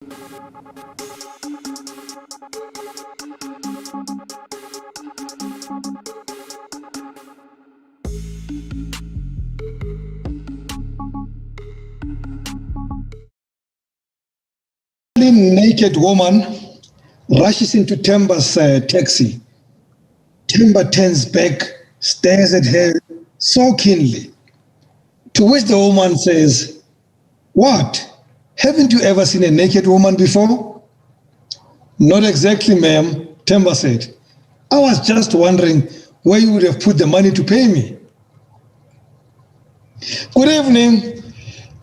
Naked woman rushes into Temba's taxi. Temba turns back, stares at her so keenly, to which the woman says, "What? Haven't you ever seen a naked woman before?" "Not exactly, ma'am," Temba said. "I was just wondering where you would have put the money to pay me." Good evening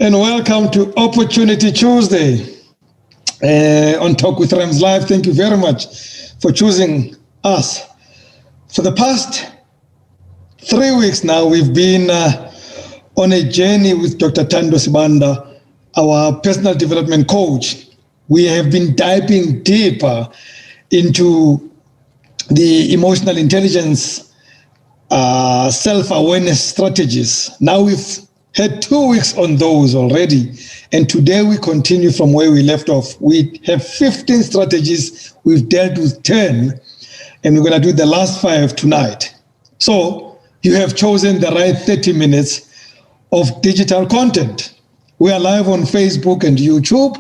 and welcome to Opportunity Tuesday. On Talk with Rams Live. Thank you very much for choosing us. For the past 3 weeks now, we've been on a journey with Dr. Thando Sibanda, our personal development coach. We have been diving deeper into the emotional intelligence, self-awareness strategies. Now we've had 2 weeks on those already. And today we continue from where we left off. We have 15 strategies. We've dealt with 10, and we're going to do the last 5 tonight. So you have chosen the right 30 minutes of digital content. We are live on Facebook and YouTube,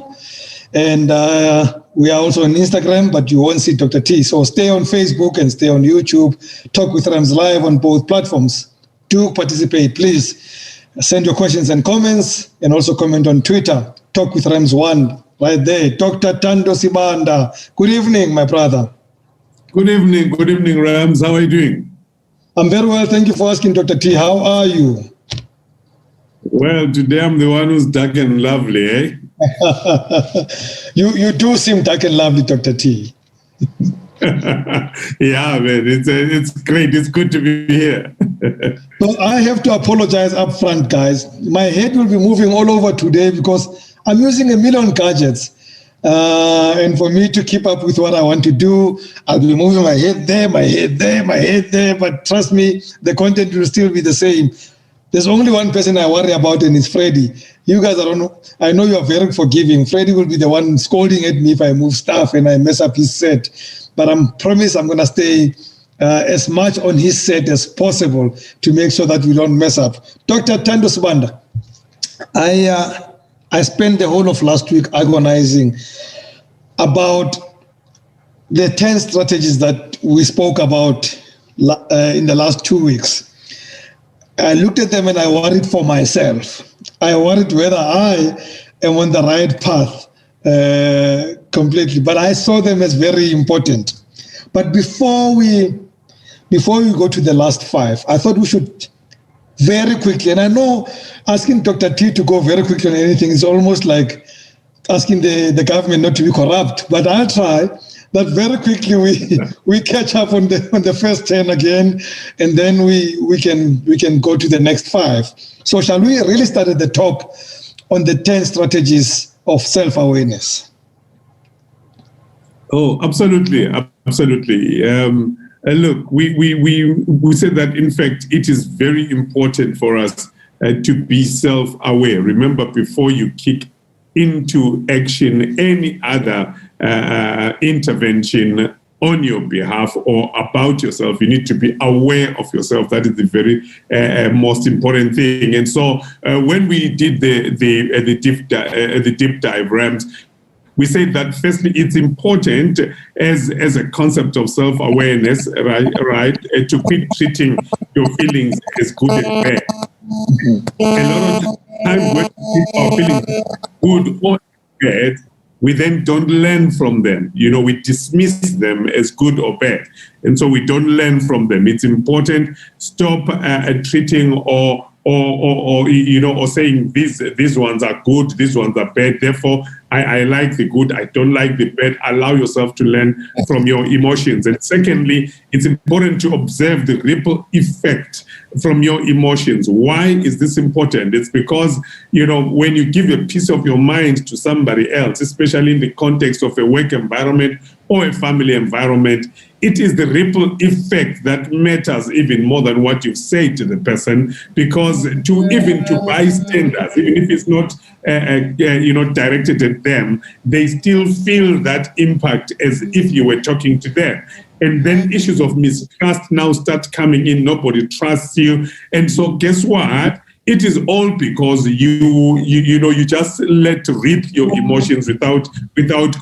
and we are also on Instagram, but you won't see Dr. T. So stay on Facebook and stay on YouTube. Talk with Rams Live on both platforms. Do participate, please. Send your questions and comments, and also comment on Twitter. Talk with Rams 1 right there. Dr. Thando Sibanda. Good evening, my brother. Good evening, Rams. How are you doing? I'm very well. Thank you for asking, Dr. T. How are you? Well, today I'm the one who's dark and lovely, eh? You do seem dark and lovely, Dr. T. Yeah, man, it's great. It's good to be here. Well, I have to apologize up front, guys. My head will be moving all over today because I'm using a million gadgets. And for me to keep up with what I want to do, I'll be moving my head there, my head there, my head there. But trust me, the content will still be the same. There's only one person I worry about, and it's Freddie. You guys, I know you are very forgiving. Freddie will be the one scolding at me if I move stuff and I mess up his set. But I promise I'm going to stay as much on his set as possible to make sure that we don't mess up. Dr. Thando Sibanda, I spent the whole of last week agonizing about the 10 strategies that we spoke about in the last 2 weeks. I looked at them and I worried for myself. I worried whether I am on the right path completely, but I saw them as very important. But before we go to the last 5, I thought we should very quickly, and I know asking Dr. T to go very quickly on anything is almost like asking the government not to be corrupt, but I'll try. But very quickly we catch up on the first 10 again, and then we can go to the next 5. So shall we really start at the top on the 10 strategies of self-awareness? Oh, absolutely. Look, we said that, in fact, it is very important for us to be self-aware. Remember, before you kick into action any other intervention on your behalf or about yourself, you need to be aware of yourself. That is the very most important thing. And so when we did the deep dive, Rams, we said that firstly, it's important as a concept of self-awareness, right, to quit treating your feelings as good and bad. A lot of times when our feelings good or bad, we then don't learn from them. We dismiss them as good or bad. And so we don't learn from them. It's important, stop treating or saying these ones are good, these ones are bad. Therefore, I like the good, I don't like the bad. Allow yourself to learn from your emotions. And secondly, it's important to observe the ripple effect from your emotions. Why is this important? It's because, when you give a piece of your mind to somebody else, especially in the context of a work environment or a family environment, it is the ripple effect that matters even more than what you say to the person, because to bystanders, even if it's not directed at with them, they still feel that impact as if you were talking to them. And then issues of mistrust now start coming in. Nobody trusts you. And so guess what? It is all because you just let rip your emotions without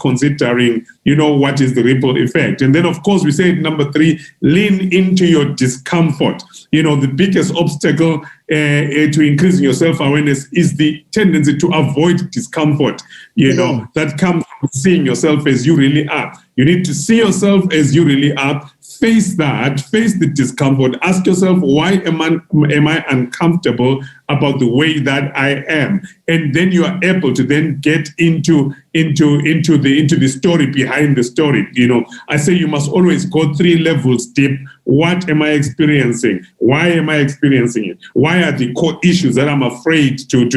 considering, what is the ripple effect. And then, of course, we said number 3, lean into your discomfort. The biggest obstacle to increasing your self-awareness is the tendency to avoid discomfort, that comes from seeing yourself as you really are. You need to see yourself as you really are. Face the discomfort. Ask yourself, why am I uncomfortable about the way that I am? And then you are able to then get into the story behind the story. I say you must always go 3 levels deep. What am I experiencing? Why am I experiencing it? Why are the core issues that I'm afraid to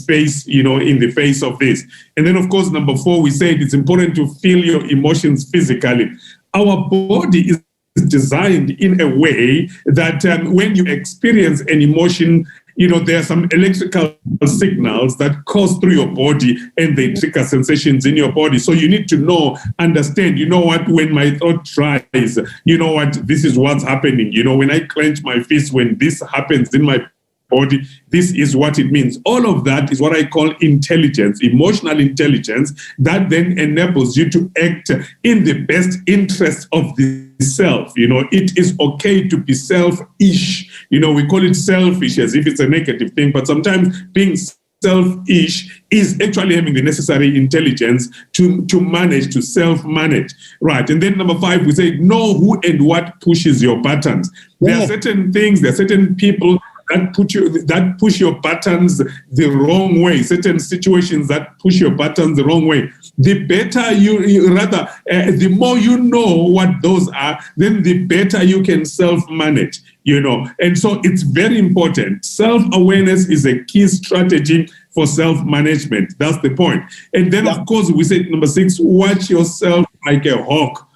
face, in the face of this? And then, of course, number 4, we said it's important to feel your emotions physically. Our body is designed in a way that when you experience an emotion, there are some electrical signals that course through your body and they trigger sensations in your body. So you need to understand, when my throat dries, this is what's happening. When I clench my fist, when this happens in my body, this is what it means. All of that is what I call intelligence, emotional intelligence, that then enables you to act in the best interest of the self. It is okay to be selfish. We call it selfish as if it's a negative thing, but sometimes being selfish is actually having the necessary intelligence to manage, to self-manage. Right. And then number 5, we say know who and what pushes your buttons. There are certain things, there are certain people that push your buttons the wrong way, certain situations that push your buttons the wrong way. The better the more you know what those are, then the better you can self-manage, And so it's very important. Self-awareness is a key strategy for self-management. That's the point. And then, of course, we said number 6, watch yourself like a hawk.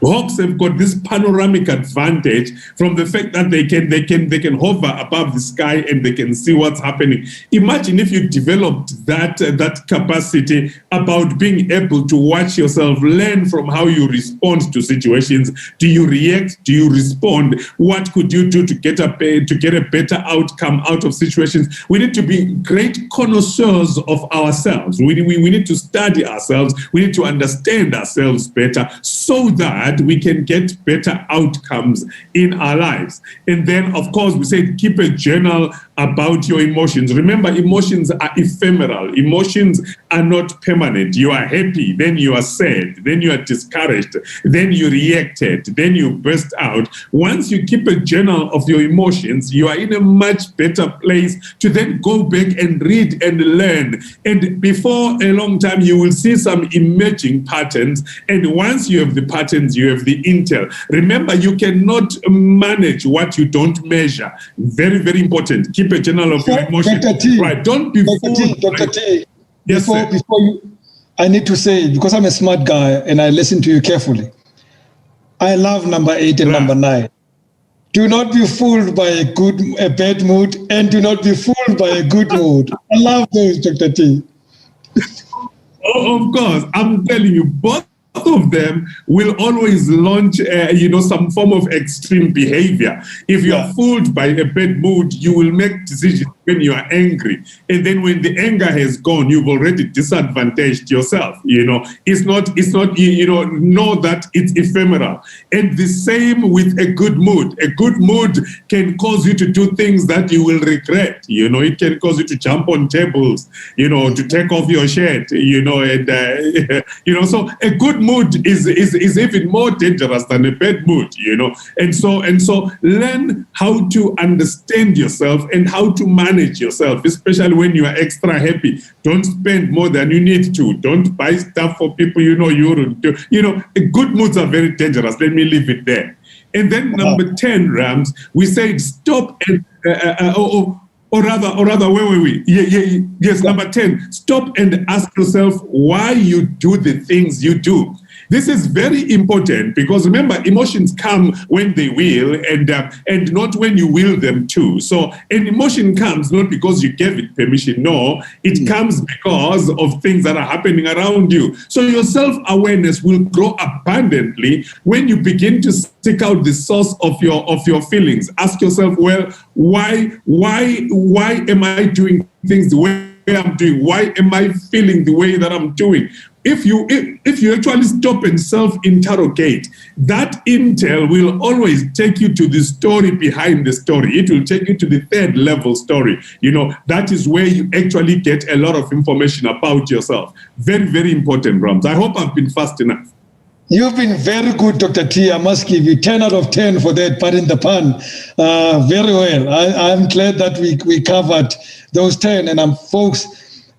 Hawks have got this panoramic advantage from the fact that they can hover above the sky and they can see what's happening. Imagine if you developed that capacity about being able to watch yourself, learn from how you respond to situations. Do you react? Do you respond? What could you do to get a better outcome out of situations? We need to be great connoisseurs of ourselves. We need to study ourselves. We need to understand ourselves better so that we can get better outcomes in our lives. And then, of course, we said keep a journal about your emotions. Remember, emotions are ephemeral. Emotions are not permanent. You are happy, then you are sad, then you are discouraged, then you reacted, then you burst out. Once you keep a journal of your emotions, you are in a much better place to then go back and read and learn. And before a long time, you will see some emerging patterns. And once you have the patterns, you have the intel. Remember, you cannot manage what you don't measure. Very, very important. Keep a journal of your emotions. Right. Don't be fooled. Dr. T, yes, before you, I need to say, because I'm a smart guy and I listen to you carefully, I love number 8 and number 9. Do not be fooled by a bad mood, and do not be fooled by a good mood. I love those, Dr. T. Oh, of course. I'm telling you, both of them will always launch, some form of extreme behavior. If you are fooled by a bad mood, you will make decisions when you are angry. And then when the anger has gone, you've already disadvantaged yourself. It's not, know that it's ephemeral. And the same with a good mood. A good mood can cause you to do things that you will regret. It can cause you to jump on tables, to take off your shirt, and, so a good mood is even more dangerous than a bad mood, And so learn how to understand yourself and how to manage yourself, especially when you are extra happy. Don't spend more than you need to. Don't buy stuff for people you wouldn't do. Good moods are very dangerous. Let me leave it there. And then number 10, Rams, we said stop and or rather, where were we? Yes, number 10, stop and ask yourself why you do the things you do. This is very important because remember, emotions come when they will and not when you will them to. So an emotion comes not because you gave it permission. No, it comes because of things that are happening around you. So your self-awareness will grow abundantly when you begin to seek out the source of your feelings. Ask yourself, well, why am I doing things the way I'm doing? Why am I feeling the way that I'm doing? If you actually stop and self-interrogate, that intel will always take you to the story behind the story. It will take you to the third level story. That is where you actually get a lot of information about yourself. Very, very important, Rams. I hope I've been fast enough. You've been very good, Dr. T. I must give you 10 out of 10 for that, pardon the pun. Very well. I'm glad that we covered those 10. And folks,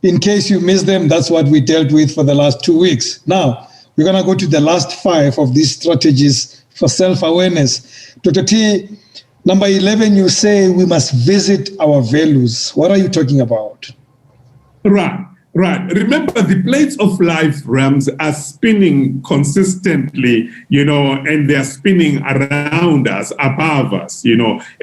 in case you missed them, that's what we dealt with for the last 2 weeks. Now, we're going to go to the last 5 of these strategies for self-awareness. Dr. T, number 11, you say we must visit our values. What are you talking about? Right. Remember, the plates of life, Rams, are spinning consistently, and they're spinning around us, above us,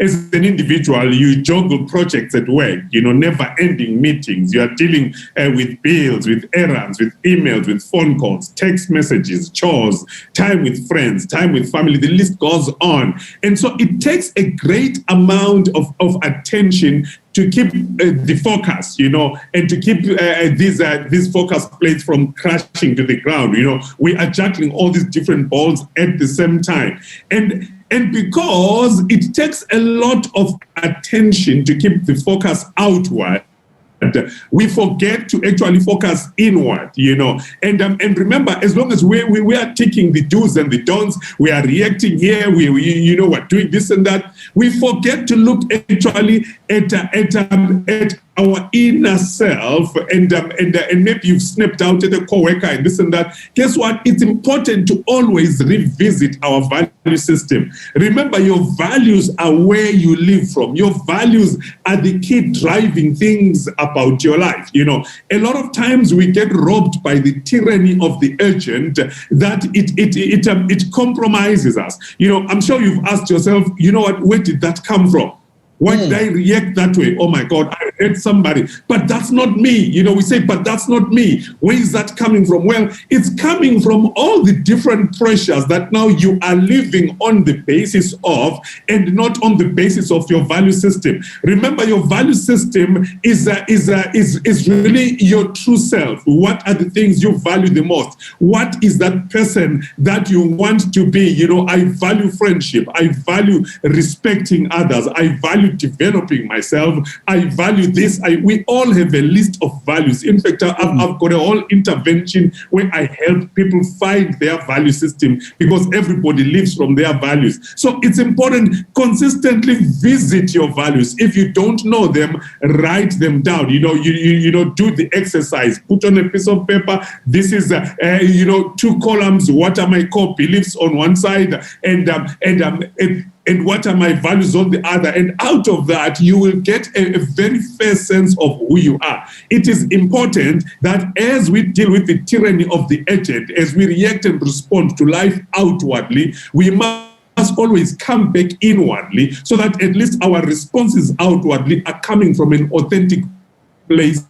As an individual, you juggle projects at work, never-ending meetings. You are dealing with bills, with errands, with emails, with phone calls, text messages, chores, time with friends, time with family. The list goes on. And so it takes a great amount of attention to keep the focus, and to keep these focus plates from crashing to the ground. We are juggling all these different balls at the same time. And because it takes a lot of attention to keep the focus outward, we forget to actually focus inward, And remember, as long as we are taking the do's and the don'ts, we are reacting here, we're doing this and that. We forget to look actually at our inner self, and maybe you've snapped out at a co-worker and this and that. Guess what? It's important to always revisit our value system. Remember, your values are where you live from. Your values are the key driving things about your life. A lot of times we get robbed by the tyranny of the urgent, that it compromises us. I'm sure you've asked yourself, where did that come from? Why did I react that way? Oh my God, I hurt somebody. But that's not me. We say, but that's not me. Where is that coming from? Well, it's coming from all the different pressures that now you are living on the basis of, and not on the basis of your value system. Remember, your value system is really your true self. What are the things you value the most? What is that person that you want to be? I value friendship. I value respecting others. I value developing myself. I value this. We all have a list of values. In fact, I've got a whole intervention where I help people find their value system, because everybody lives from their values. So it's important, consistently visit your values. If you don't know them, write them down. Do the exercise. Put on a piece of paper. This is 2 columns. What are my core beliefs on one side, and what are my values on the other? And out of that, you will get a very fair sense of who you are. It is important that as we deal with the tyranny of the urgent, as we react and respond to life outwardly, we must always come back inwardly, so that at least our responses outwardly are coming from an authentic place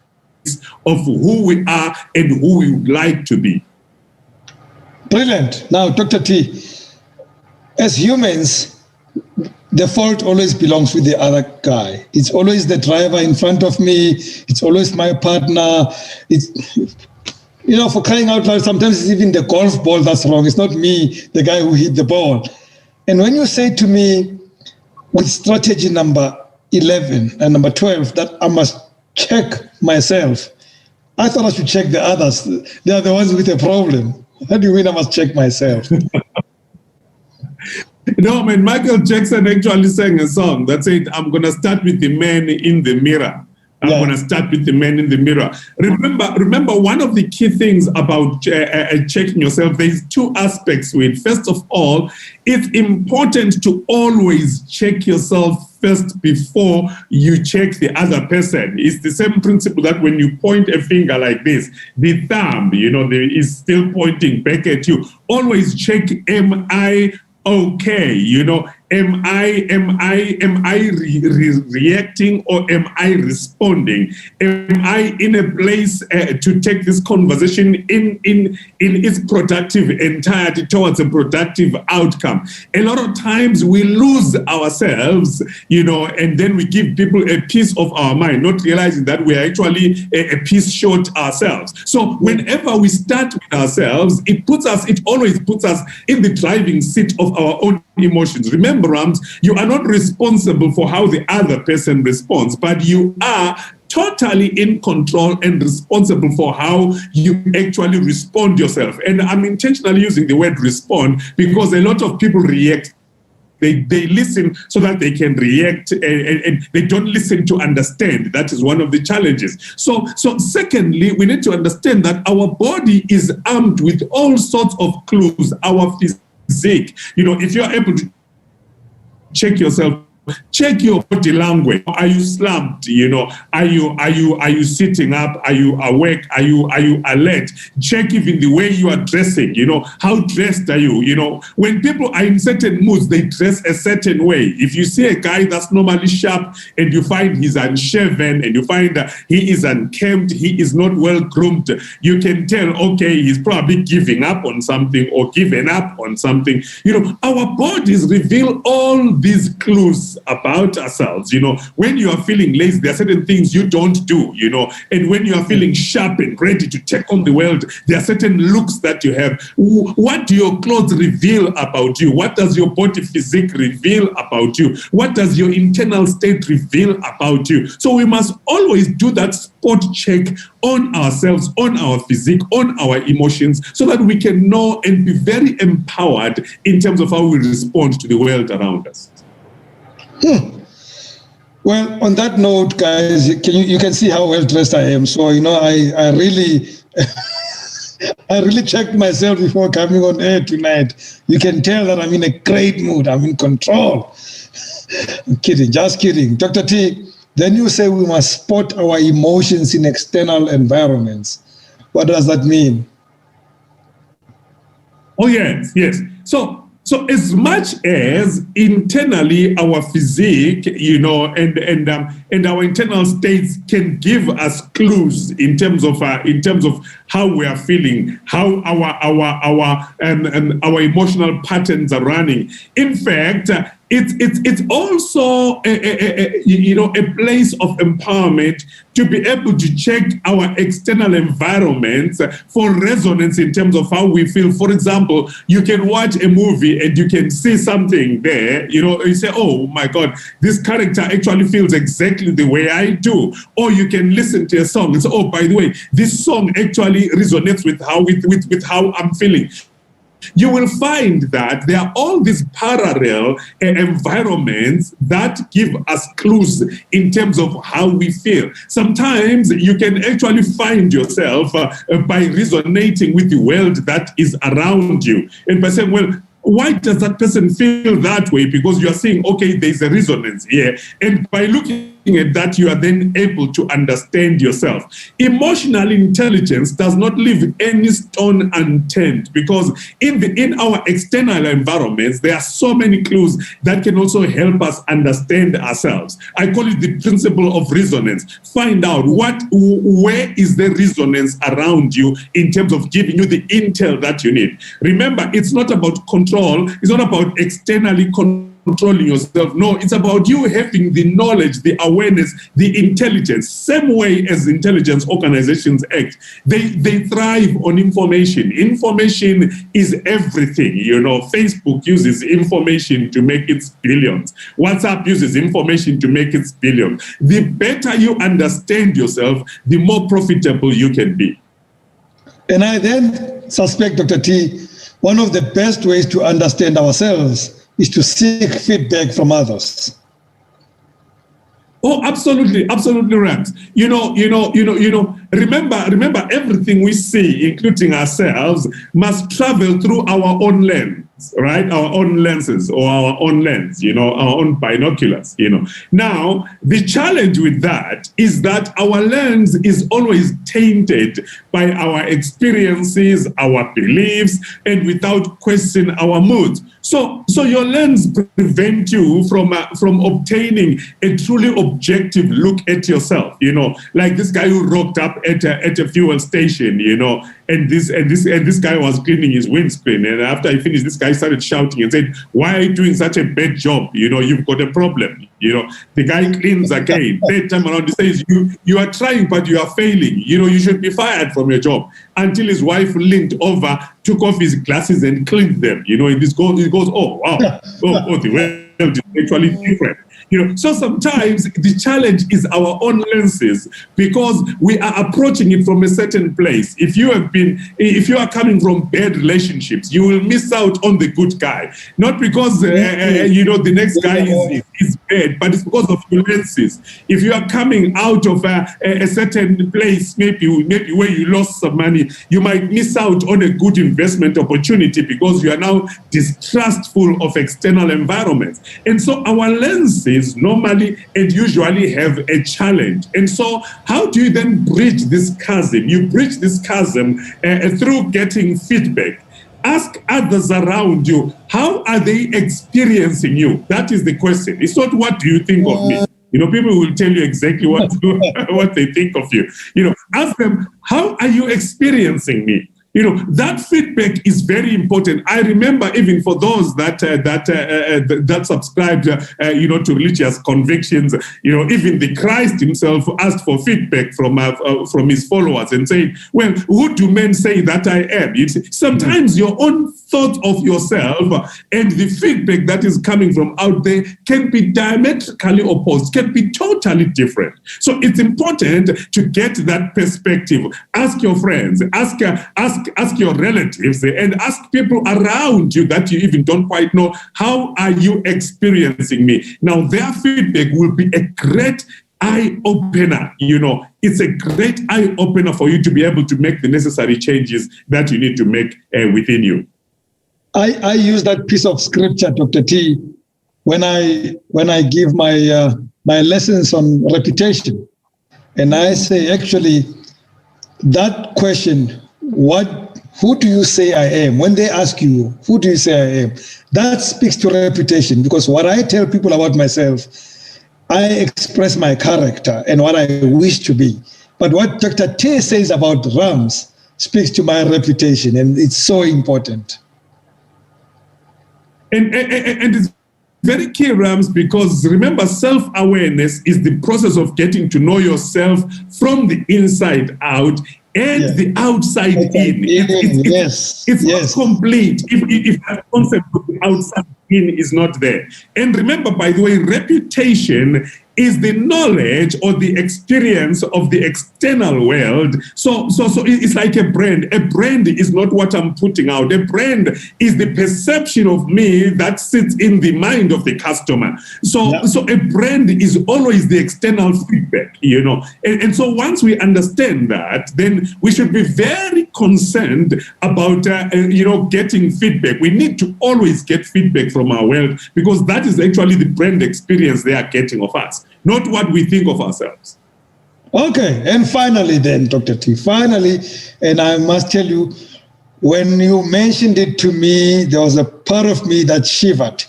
of who we are and who we would like to be. Brilliant. Now, Dr. T, as humans, the fault always belongs with the other guy. It's always the driver in front of me. It's always my partner. It's, for crying out loud, sometimes it's even the golf ball that's wrong. It's not me, the guy who hit the ball. And when you say to me with strategy number 11 and number 12 that I must check myself, I thought I should check the others. They are the ones with a problem. How do you mean I must check myself? No, man, Michael Jackson actually sang a song that said, I'm going to start with the man in the mirror. I'm going to start with the man in the mirror. Remember, one of the key things about checking yourself, there's 2 aspects to it. First of all, it's important to always check yourself first before you check the other person. It's the same principle that when you point a finger like this, the thumb, is still pointing back at you. Always check, am I okay? Am I reacting, or am I responding? Am I in a place to take this conversation in its productive entirety towards a productive outcome? A lot of times we lose ourselves, and then we give people a piece of our mind, not realizing that we are actually a piece short ourselves. So whenever we start with ourselves, it always puts us in the driving seat of our own emotions. Remember, Rams, you are not responsible for how the other person responds, but you are totally in control and responsible for how you actually respond yourself. And I'm intentionally using the word respond because a lot of people react. They listen so that they can react, and they don't listen to understand. That is one of the challenges. So secondly, we need to understand that our body is armed with all sorts of clues. Our physique, if you're able to check yourself, check your body language. Are you slumped? Are you sitting up? Are you awake? Are you alert? Check even the way you are dressing. How dressed are you? When people are in certain moods, they dress a certain way. If you see a guy that's normally sharp and you find he's unshaven and you find that he is unkempt, he is not well groomed, you can tell, okay, he's probably giving up on something or given up on something. Our bodies reveal all these clues about ourselves. When you are feeling lazy, there are certain things you don't do, and when you are feeling sharp and ready to take on the world, there are certain looks that you have. What do your clothes reveal about you? What does your body physique reveal about you? What does your internal state reveal about you? So we must always do that spot check on ourselves, on our physique, on our emotions, so that we can know and be very empowered in terms of how we respond to the world around us. Well, on that note, guys, you can see how well dressed I am. So I really I really checked myself before coming on air tonight. You can tell that I'm in a great mood. I'm in control. I'm kidding, just kidding. Dr. T, then you say we must spot our emotions in external environments. What does that mean? Oh yes. So as much as internally our physique, and our internal states can give us clues in terms of how we are feeling, how our emotional patterns are running. In fact, it's also a place of empowerment to be able to check our external environments for resonance in terms of how we feel. For example, you can watch a movie and you can see something there, you say, oh my God, this character actually feels exactly the way I do. Or you can listen to a song and say, oh, by the way, this song actually resonates with how I'm feeling. You will find that there are all these parallel environments that give us clues in terms of how we feel. Sometimes you can actually find yourself by resonating with the world that is around you and by saying, well, why does that person feel that way? Because you are saying, okay, there's a resonance here. And by looking at that, you are then able to understand yourself. Emotional intelligence does not leave any stone unturned, because in our external environments, there are so many clues that can also help us understand ourselves. I call it the principle of resonance. Find out where is the resonance around you in terms of giving you the intel that you need. Remember, it's not about control. It's not about externally controlling yourself. No, it's about you having the knowledge, the awareness, the intelligence. Same way as intelligence organizations act. They thrive on information. Information is everything. Facebook uses information to make its billions. WhatsApp uses information to make its billions. The better you understand yourself, the more profitable you can be. And I then suspect, Dr. T, one of the best ways to understand ourselves is to seek feedback from others. Oh, absolutely, absolutely, Rams. Remember, everything we see, including ourselves, must travel through our own lens, right? Our own lenses or our own lens, our own binoculars, Now, the challenge with that is that our lens is always tainted by our experiences, our beliefs, and without question, our moods. So your lens prevents you from obtaining a truly objective look at yourself. Like this guy who rocked up at a fuel station. And this guy was cleaning his windscreen, and after he finished, this guy started shouting and said, "Why are you doing such a bad job? You've got a problem." The guy cleans again. Third time around, he says, "You are trying, but you are failing. You should be fired from your job." Until his wife leaned over, took off his glasses, and cleaned them. And he goes, "Oh wow, the world is actually different." So sometimes the challenge is our own lenses, because we are approaching it from a certain place. If you are coming from bad relationships, you will miss out on the good guy, not because the next guy is bad, but it's because of your lenses. If you are coming out of a certain place, maybe where you lost some money, you might miss out on a good investment opportunity because you are now distrustful of external environments. And so our lenses normally and usually have a challenge. And so how do you then bridge this chasm? You bridge this chasm through getting feedback. Ask others around you, how are they experiencing you? That is the question. It's not what do you think of me. People will tell you exactly what they think of you. Ask them, how are you experiencing me? That feedback is very important. I remember, even for those that subscribed, to religious convictions, even the Christ himself asked for feedback from his followers and said, "Well, who do men say that I am?" Sometimes your own thought of yourself and the feedback that is coming from out there can be diametrically opposed, can be totally different. So it's important to get that perspective. Ask your friends, ask your relatives, and ask people around you that you even don't quite know, how are you experiencing me? Now, their feedback will be a great eye-opener. It's a great eye-opener for you to be able to make the necessary changes that you need to make within you. I use that piece of scripture, Dr. T, when I give my lessons on reputation. And I say, actually, that question, who do you say I am? When they ask you, who do you say I am? That speaks to reputation, because what I tell people about myself, I express my character and what I wish to be. But what Dr. T says about Rams speaks to my reputation, and it's so important. And it's very key, Rams, because remember, self-awareness is the process of getting to know yourself from the inside out and the outside in. It's not complete if that concept of the outside in is not there. And remember, by the way, reputation is the knowledge or the experience of the external world. So it's like a brand. A brand is not what I'm putting out. A brand is the perception of me that sits in the mind of the customer. So a brand is always the external feedback, And so once we understand that, then we should be very concerned about, getting feedback. We need to always get feedback from our world, because that is actually the brand experience they are getting of us, not what we think of ourselves. Okay, and finally then, Dr. T, and I must tell you, when you mentioned it to me, there was a part of me that shivered.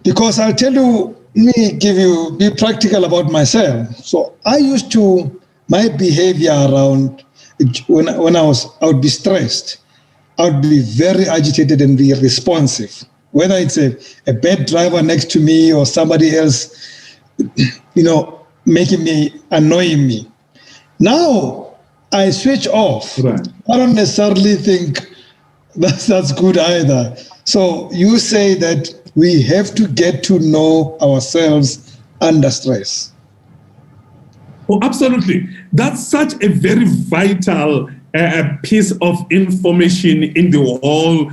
Because I'll tell you, be practical about myself. So I my behavior around, when I would be stressed, I would be very agitated and be responsive. Whether it's a bad driver next to me or somebody else, annoying me. Now I switch off. Right. I don't necessarily think that's good either. So you say that we have to get to know ourselves under stress. Oh, absolutely. That's such a very vital piece of information in the whole,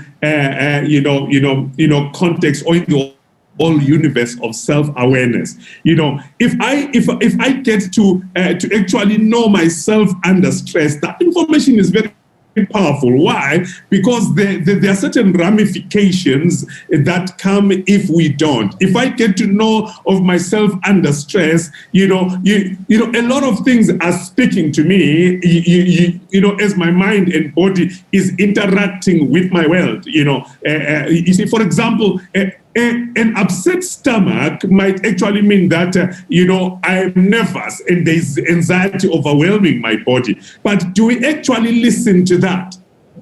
context, or in the whole universe of self-awareness. You know, if I get to actually know myself under stress, that information is very powerful. Why? Because there are certain ramifications that come if we don't. If I get to know of myself under stress, you know, a lot of things are speaking to me, you know, as my mind and body is interacting with my world. You know, you see, for example, an upset stomach might actually mean that, you know, I'm nervous and there's anxiety overwhelming my body. But do we actually listen to that?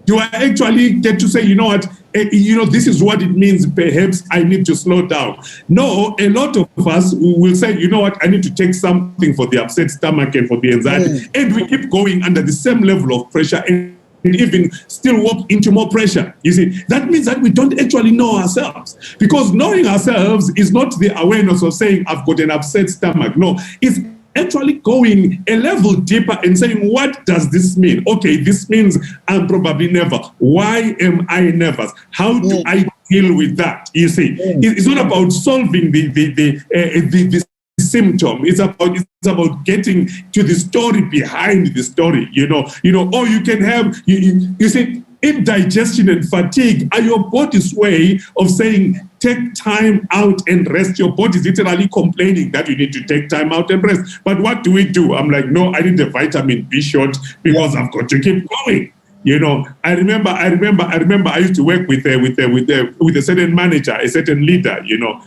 Do I actually get to say, you know what, you know, this is what it means, perhaps I need to slow down? No, a lot of us will say, you know what, I need to take something for the upset stomach and for the anxiety. And we keep going under the same level of pressure and even still walk into more pressure. You see, that means that we don't actually know ourselves, because knowing ourselves is not the awareness of saying I've got an upset stomach. No, it's actually going a level deeper and saying, what does this mean? Okay, this means I'm probably nervous. Why am I nervous? How do I deal with that? You see, it's not about solving the symptom. It's about getting to the story behind the story, you know, or you can have, you see, indigestion and fatigue are your body's way of saying, take time out and rest. Your body is literally complaining that you need to take time out and rest. But what do we do? I'm like, no, I need a vitamin B shot because I've got to keep going. You know, I remember I used to work with a certain manager, a certain leader, you know,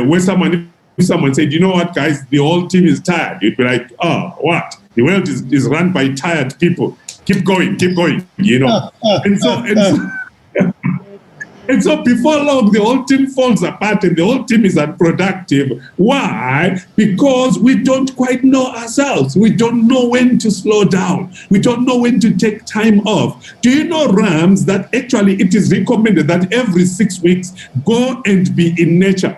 where someone said, you know what, guys, the whole team is tired. You'd be like, oh, what? The world is run by tired people. Keep going, you know. And so before long, the whole team falls apart and the whole team is unproductive. Why? Because we don't quite know ourselves. We don't know when to slow down. We don't know when to take time off. Do you know, Rams, that actually it is recommended that every 6 weeks, go and be in nature.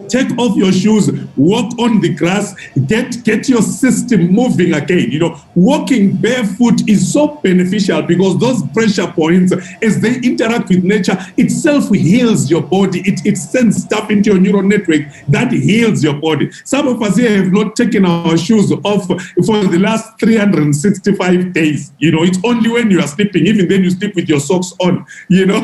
Take off your shoes, walk on the grass, get your system moving again. You know, walking barefoot is so beneficial because those pressure points, as they interact with nature, itself heals your body. It sends stuff into your neural network that heals your body. Some of us here have not taken our shoes off for the last 365 days. You know, it's only when you are sleeping, even then you sleep with your socks on, you know.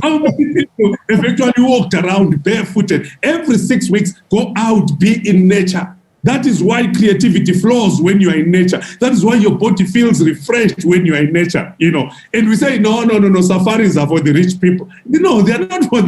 How many people have actually walked around barefoot? Every 6 weeks, go out, be in nature. That is why creativity flows when you are in nature. That is why your body feels refreshed when you are in nature, you know. And we say, no, safaris are for the rich people. No, they are not for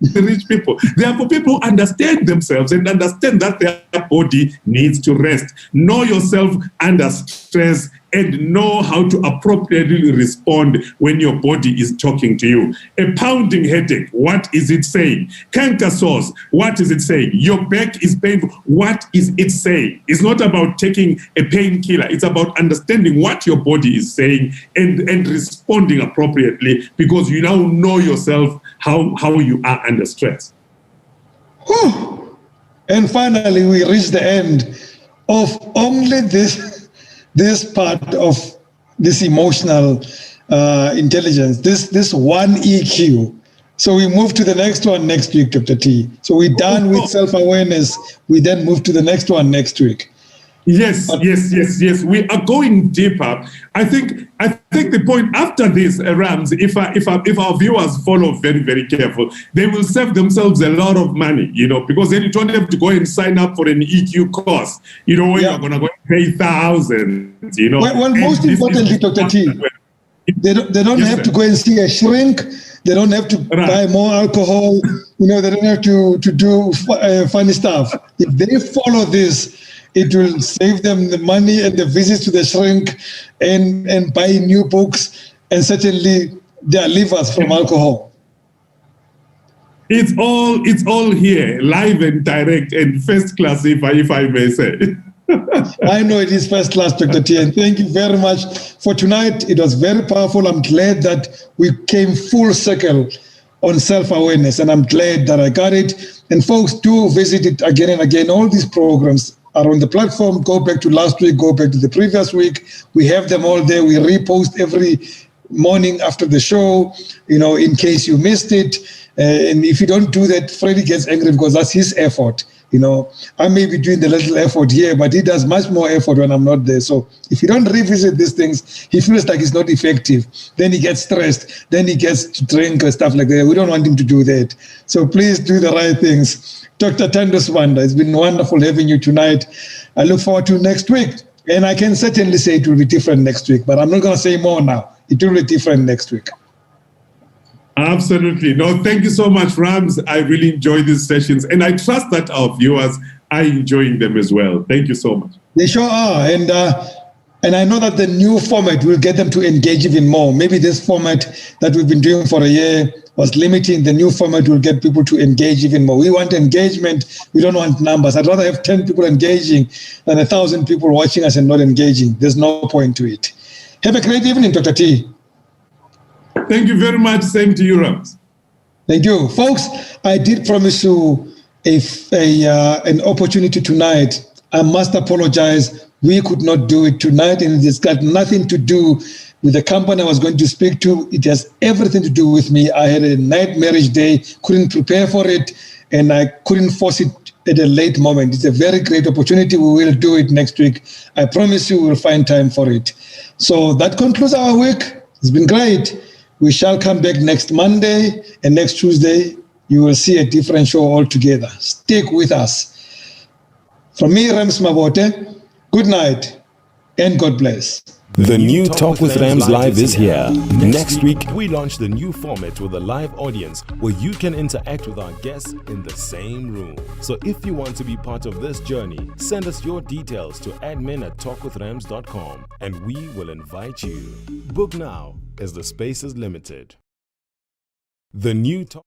the rich people. They are for people who understand themselves and understand that their body needs to rest. Know yourself under stress and know how to appropriately respond when your body is talking to you. A pounding headache, what is it saying? Canker sores, what is it saying? Your back is painful, what is it saying? It's not about taking a painkiller. It's about understanding what your body is saying and responding appropriately, because you now know yourself how you are under stress. Whew. And finally, we reach the end of only this part of this emotional intelligence, this one EQ. So we move to the next one next week, Dr. T. So we're done with self-awareness. We then move to the next one next week. Yes. We are going deeper. I think the point after this, Rams, if our viewers follow very, very careful, they will save themselves a lot of money, you know, because then you don't have to go and sign up for an EQ course, you know, where you're going to go and pay thousands, you know. Well, most importantly, Dr. T, they don't have to go and see a shrink. They don't have to buy more alcohol. You know, they don't have to do funny stuff. If they follow this, it will save them the money and the visits to the shrink and buying new books and certainly their livers from alcohol. It's all here, live and direct and first class, if I may say. I know it is first class, Dr. T, and thank you very much for tonight. It was very powerful. I'm glad that we came full circle on self-awareness, and I'm glad that I got it. And folks, do visit it again and again. All these programs are on the platform. Go back to last week, go back to the previous week. We have them all there. We repost every morning after the show, you know, in case you missed it. And if you don't do that, Freddie gets angry because that's his effort. I may be doing the little effort here, but he does much more effort when I'm not there. So if you don't revisit these things, he feels like it's not effective. Then he gets stressed. Then he gets to drink and stuff like that. We don't want him to do that. So please do the right things. Dr. Tandus Wanda, it's been wonderful having you tonight. I look forward to next week. And I can certainly say it will be different next week, but I'm not going to say more now. It will be different next week. Absolutely. No, thank you so much, Rams. I really enjoy these sessions, and I trust that our viewers are enjoying them as well. Thank you so much. They sure are. And I know that the new format will get them to engage even more. Maybe this format that we've been doing for a year was limiting. The new format will get people to engage even more. We want engagement. We don't want numbers. I'd rather have 10 people engaging than 1,000 people watching us and not engaging. There's no point to it. Have a great evening, Dr. T. Thank you very much. Same to you, Rams. Thank you. Folks, I did promise you an opportunity tonight. I must apologize. We could not do it tonight, and it's got nothing to do with the company I was going to speak to. It has everything to do with me. I had a nightmarish day, couldn't prepare for it, and I couldn't force it at a late moment. It's a very great opportunity. We will do it next week. I promise you we'll find time for it. So that concludes our week. It's been great. We shall come back next Monday, and next Tuesday, you will see a different show altogether. Stick with us. From me, Rams Mabote, good night, and God bless. The new Talk with Rams Live is here. Next week, we launch the new format with a live audience where you can interact with our guests in the same room. So if you want to be part of this journey, send us your details to admin@talkwithrams.com and we will invite you. Book now, as the space is limited. The new Talk